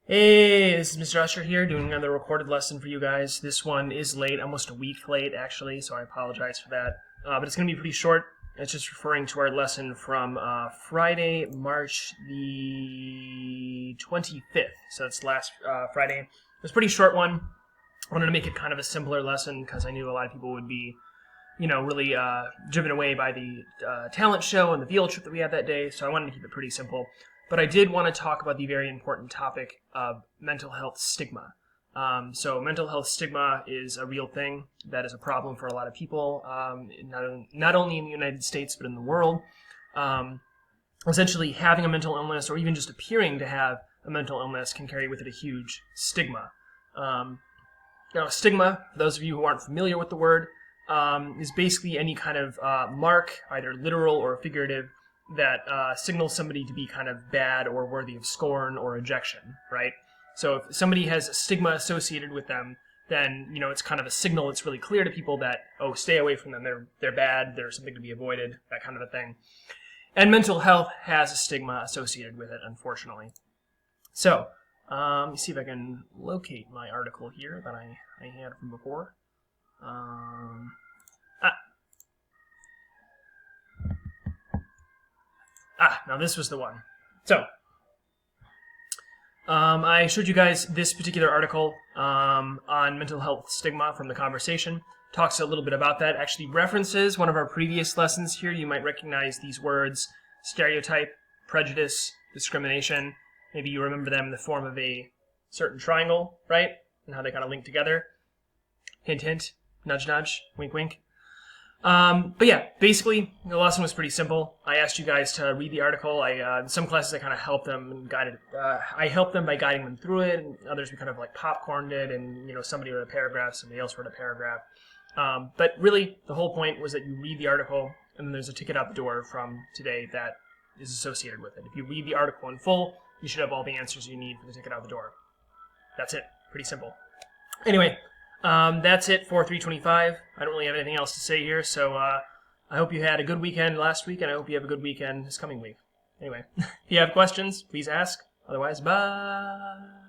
Hey, this is Mr. Usher here doing another recorded lesson for you guys. This one is late, almost a week late actually, so I apologize for that. But it's going to be pretty short. It's just referring to our lesson from Friday, March the 25th. So it's last Friday. It was a pretty short one. I wanted to make it kind of a simpler lesson because I knew a lot of people would be, really driven away by the talent show and the field trip that we had that day. So I wanted to keep it pretty simple. But I did want to talk about the very important topic of mental health stigma. So mental health stigma is a real thing that is a problem for a lot of people, not only in the United States, but in the world. Essentially, having a mental illness or even just appearing to have a mental illness can carry with it a huge stigma. Stigma, for those of you who aren't familiar with the word, is basically any kind of mark, either literal or figurative, that signals somebody to be kind of bad or worthy of scorn or rejection, right? So if somebody has a stigma associated with them, then, it's kind of a signal that's really clear to people that, oh, stay away from them, they're bad, they're something to be avoided, that kind of a thing. And mental health has a stigma associated with it, unfortunately. So, let me see if I can locate my article here that I had from before. Now this was the one. So, I showed you guys this particular article on mental health stigma from The Conversation. Talks a little bit about that. Actually references one of our previous lessons here. You might recognize these words: stereotype, prejudice, discrimination. Maybe you remember them in the form of a certain triangle, right? And how they kind of link together. Hint, hint, nudge, nudge, wink, wink. But yeah, basically, the lesson was pretty simple. I asked you guys to read the article. In some classes I kind of helped them and guided. I helped them by guiding them through it, and others we kind of like popcorned it, and somebody wrote a paragraph, somebody else wrote a paragraph. But really, the whole point was that you read the article, and then there's a ticket out the door from today that is associated with it. If you read the article in full, you should have all the answers you need for the ticket out the door. That's it. Pretty simple. Anyway. That's it for 325. I don't really have anything else to say here, so I hope you had a good weekend last week, and I hope you have a good weekend this coming week. Anyway, if you have questions, please ask. Otherwise, bye!